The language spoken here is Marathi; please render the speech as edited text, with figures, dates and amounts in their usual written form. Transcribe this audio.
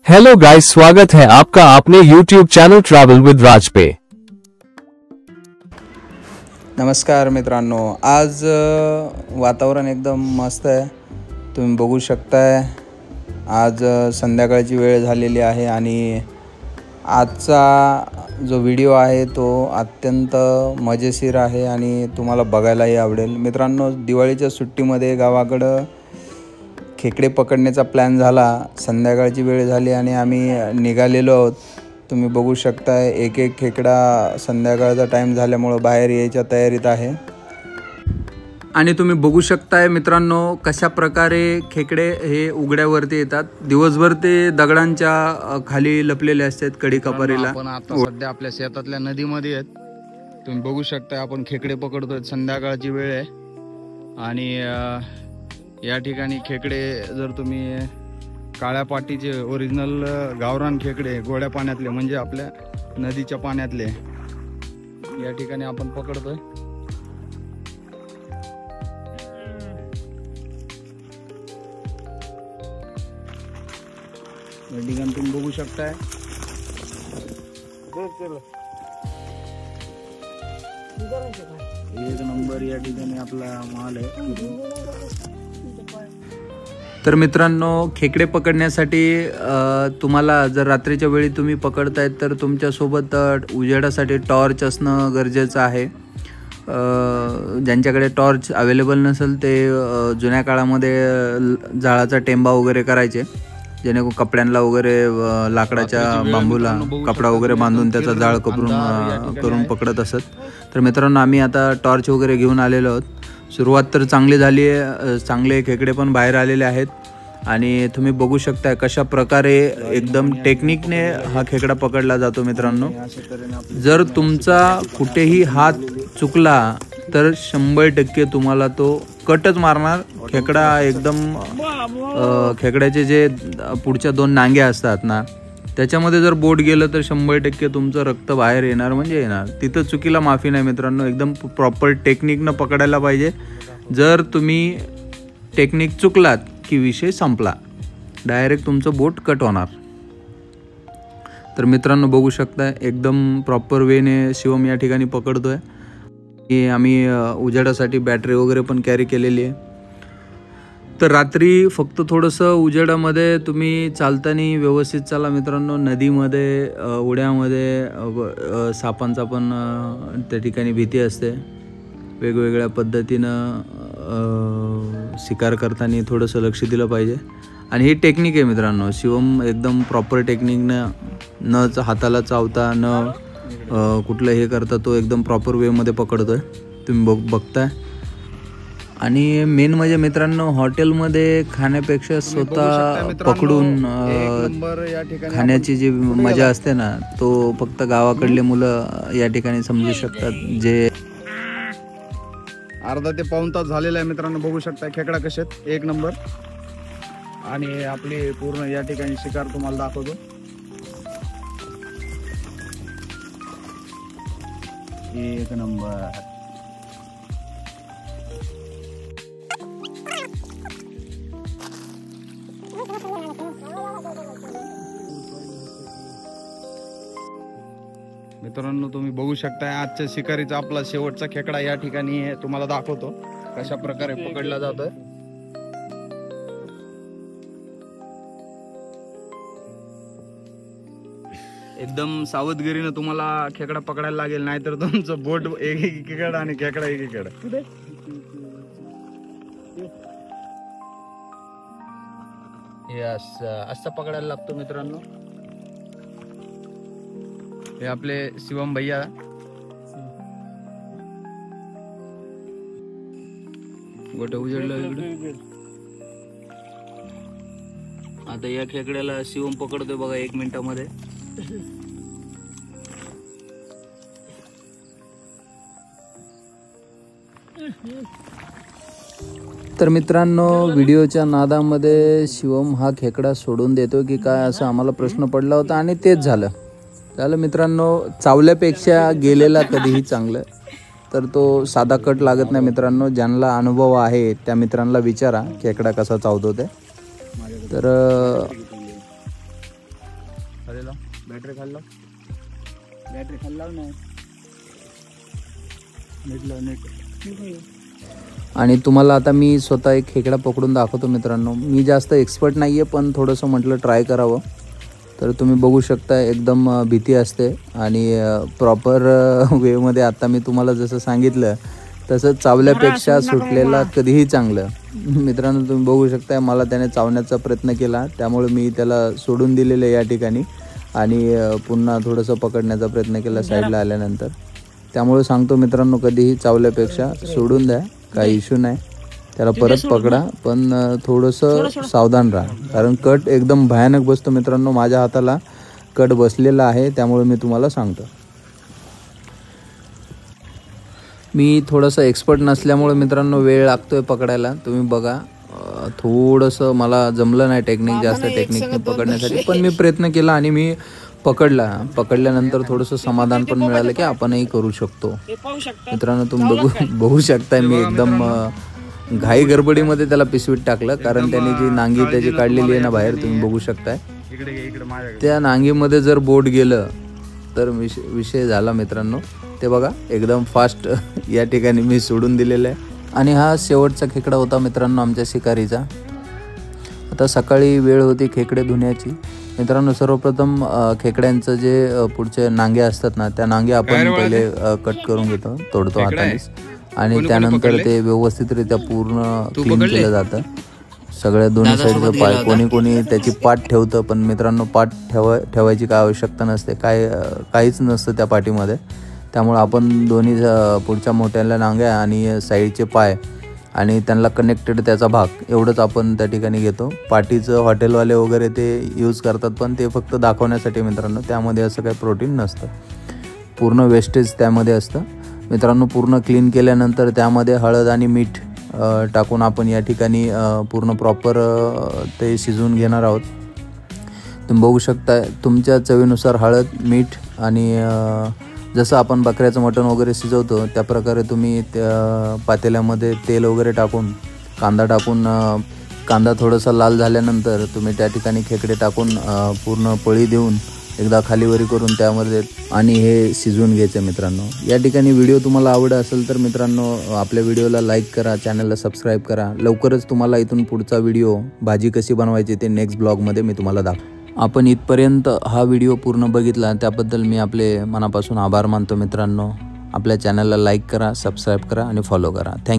हेलो गाइस, स्वागत है आपका अपने YouTube चैनल ट्रैवल विद राज पे। नमस्कार मित्रांनो, आज वातावरण एकदम मस्त आहे। तुम्ही बघू शकताय आज संध्याकाळची वेळ झालेली आहे आणि आजचा जो व्हिडिओ आहे तो अत्यंत मजेशीर आहे आणि तुम्हाला बघायलाही आवडेल। मित्रांनो, दिवाळीच्या सुट्टीमध्ये गावाकडं खेकडे पकडण्याचा प्लॅन झाला। संध्याकाळची वेळ झाली आणि आम्ही निघालेलो आहोत। तुम्ही बघू शकताय एक एक खेकडा संध्याकाळचा टाइम झाल्यामुळे बाहेर यायच्या तयारीत आहे। आणि तुम्ही बघू शकताय मित्रांनो कशा प्रकारे खेकडे हे उघड्यावरती येतात। दिवसभर ते दगडांच्या खाली लपलेले असतात कडी कपारीला। आपण आता सध्या आपल्या शेतातल्या नदीमध्ये आहेत। तुम्ही बघू शकता आपण खेकडे पकडतोय। संध्याकाळची वेळ आहे आणि या ठिकाणी खेकडे जर तुम्ही काळ्या पाटीचे ओरिजिनल गावरान खेकडे गोड्या पाण्यातले म्हणजे आपल्या नदीच्या पाण्यातले या ठिकाणी आपण पकडतोय। या ठिकाणी तुम्ही बघू शकताय एक नंबर या ठिकाणी आपला माल आहे। तर मित्रांनो, खेकडे पकडण्यासाठी तुम्हाला जर रात्रीच्या वेळी तुम्ही पकडतायत तर तुमच्यासोबत उजेडासाठी टॉर्च असणं गरजेचं आहे। ज्यांच्याकडे टॉर्च अवेलेबल नसेल ते जुन्या काळामध्ये जाळाचा टेंबा वगैरे करायचे, जेणेकरून कपड्यांना वगैरे लाकडाच्या बांबूला कपडा वगैरे बांधून त्याचा जाळ करून पकडत असत। तर मित्रांनो, आम्ही आता टॉर्च वगैरे घेऊन आलेलो आहोत। सुरुवात तर चांगली झाली आहे, चांगले खेकडे पण बाहेर आलेले आहेत आणि तुम्ही बघू शकता कशा प्रकारे एकदम टेक्निकने हा खेकडा पकडला जातो। मित्रांनो, जर तुमचा कुठेही हात चुकला तर 100% तुम्हाला तो कटच मारणार। खेकडा एकदम खेकड्याचे जे पुढच्या 2 नांग्या असतात ना, त्याच्यामध्ये जर बोट गेलं तर 100% तुमचं रक्त बाहेर येणार म्हणजे येणार। तिथं चुकीला माफी नाही मित्रांनो, एकदम प्रॉपर टेक्निकनं पकडायला पाहिजे। जर तुम्ही टेक्निक चुकलात की विषय संपला, डायरेक्ट तुमचं बोट कट होणार। तर मित्रांनो बघू शकता एकदम प्रॉपर वेने शिवम या ठिकाणी पकडतोय। की आम्ही उजेडासाठी बॅटरी वगैरे पण कॅरी केलेली आहे। तर रात्री फक्त थोडंसं उजेडामध्ये तुम्ही चालताना व्यवस्थित चाला मित्रांनो। नदीमध्ये उड्यामध्ये सापांचा पण त्या ठिकाणी भीती असते। वेगवेगळ्या पद्धतीनं शिकार करताना थोडंसं लक्ष दिलं पाहिजे आणि ही टेक्निक आहे मित्रांनो। शिवम एकदम प्रॉपर टेक्निकनं न हाताला चावता न कुठलं हे करता तो एकदम प्रॉपर वेमध्ये पकडतोय, तुम्ही बघताय। आणि मेन म्हणजे मित्रांनो, हॉटेलमध्ये खाण्यापेक्षा स्वतः पकडून खाण्याची जी मजा असते ना, तो फक्त गावाकडले मुलं या ठिकाणी समजू शकतात। जे अर्धा ते पाऊण तास झालेला आहे मित्रांनो, बघू शकता खेकडा कसे आहेत, एक नंबर। आणि आपली पूर्ण या ठिकाणी शिकार तुम्हाला दाखवतो। एक नंबर। मित्रांनो तुम्ही बघू शकता आजच्या शिकारीचा आपला शेवटचा खेकडा या ठिकाणी तुम्हाला दाखवतो कशा प्रकारे पकडला जातोय। एकदम सावधगिरीने तुम्हाला खेकडा पकडायला लागेल, नाहीतर तुमचं बोट एक खेकडा आणि खेकडा एकीकडे। असं पकडायला लागतो मित्रांनो। हे आपले शिवम भैया गोटे उजडलं इकडे। आता या खेकड्याला शिवम पकडतोय बघा 1 मिनिटामध्ये। तर मित्रांनो, व्हिडिओच्या नादामध्ये शिवम हा खेकडा सोडून देतो की काय असा आम्हाला प्रश्न पडला होता आणि तेच झालं मित्रांनो। चावल्यापेक्षा गेलेला कधीही चांगलं। तर तो साधा कट लागत नाही मित्रांनो। ज्यांना अनुभव आहे त्या मित्रांना विचारा खेकडा कसा चावतो ते। तर बॅटरी खाल्ला नाही आणि तुम्हाला आता मी स्वतः एक खेकडा पकडून दाखवतो मित्रांनो. मी जास्त एक्सपर्ट नाही आहे, पण थोडंसं म्हटलं ट्राय करावं. तर तुम्ही बघू शकता एकदम भीती असते आणि प्रॉपर वेमध्ये आता मी तुम्हाला जसं सांगितलं तसं चावल्यापेक्षा सुटलेला कधीही चांगलं. मित्रांनो तुम्ही बघू शकता मला त्याने चावण्याचा प्रयत्न केला, त्यामुळे मी त्याला सोडून दिलेलं या ठिकाणी आणि पुन्हा थोडंसं पकडण्याचा प्रयत्न केला साईडला आल्यानंतर. त्यामुळे सांगतो मित्रांनो कधीही चावल्यापेक्षा सोडून द्या, काही इश्यू नाही. त्याला परत पकडा, पण थोडंसं सावधान राहा, कारण कट एकदम भयानक बसतो मित्रांनो. माझ्या हाताला कट बसलेला आहे, त्यामुळे मी तुम्हाला सांगतो. मी थोडंसं एक्सपर्ट नसल्यामुळे मित्रांनो वेळ लागतोय पकडायला. तुम्ही बघा थोडंसं मला जमलं नाही टेक्निक, जास्त टेक्निकने पकडण्यासाठी, पण मी प्रयत्न केला आणि मी पकडल्यानंतर थोडंसं समाधान पण मिळालं की आपणही करू शकतो. मित्रांनो तुम्ही बघू शकताय मी एकदम घाई गडबडीमध्ये त्याला पिशवीत टाकलं, कारण त्याने जी नांगी त्याची काढलेली आहे ना बाहेर, तुम्ही बघू शकताय. त्या नांगीमध्ये जर बोट गेलं तर विषय झाला मित्रांनो. ते बघा एकदम फास्ट या ठिकाणी मी सोडून दिलेलं आहे. आणि हा शेवटचा खेकडा होता मित्रांनो आमच्या शिकारीचा. आता सकाळी वेळ होती खेकडे धुण्याची. मित्रांनो सर्वप्रथम खेकड्यांचं जे पुढचे नांगे असतात ना, त्या नांगे आपण पहिले कट करून घेतो, तोडतो हातानेच, आणि त्यानंतर ते व्यवस्थितरित्या पूर्ण क्लीन केलं जातं. सगळ्या दोन्ही साईडचं पाय. कोणी त्याची पाठ ठेवतं, पण मित्रांनो पाठ ठेवायची काय आवश्यकता नसते, काहीच नसतं त्या पाठीमध्ये. त्यामुळे आपण दोन्ही पुढच्या मोठ्याला नांग्या आणि साईडचे पाय आणि त्यांना कनेक्टेड त्याचा भाग एवढंच आपण त्या ठिकाणी घेतो. पाठीचं हॉटेलवाले वगैरे ते यूज करतात, पण ते फक्त दाखवण्यासाठी मित्रांनो. त्यामध्ये असं काही प्रोटीन नसतं, पूर्ण वेस्टेज त्यामध्ये असतं मित्रांनो. पूर्ण क्लीन केल्यानंतर त्यामध्ये हळद आणि मीठ टाकून आपण या ठिकाणी पूर्ण प्रॉपर ते शिजवून घेणार आहोत. तुम्ही बघू शकता तुमच्या चवीनुसार हळद, मीठ आणि जसं आपण बकऱ्याचं मटण वगैरे शिजवतो त्या प्रकारे तुम्ही त्या पातेल्यामध्ये तेल वगैरे टाकून, कांदा टाकून, कांदा थोडासा लाल झाल्यानंतर तुम्ही त्या ठिकाणी खेकडे टाकून पूर्ण पळी देऊन एकदा खालीवरी करून त्यामध्ये आणि हे शिजवून घ्यायचं मित्रांनो. या ठिकाणी व्हिडिओ तुम्हाला आवडत असेल तर मित्रांनो आपल्या व्हिडिओला लाईक करा, चॅनलला सबस्क्राईब करा. लवकरच तुम्हाला इथून पुढचा व्हिडिओ भाजी कशी बनवायची ते नेक्स्ट ब्लॉगमध्ये मी तुम्हाला दाखवतो. आपण इथपर्यंत हा व्हिडिओ पूर्ण बघितला त्याबद्दल मी आपले मनापासून आभार मानतो मित्रांनो. आपल्या चॅनलला लाईक करा, सबस्क्राईब करा आणि फॉलो करा. थँक्यू.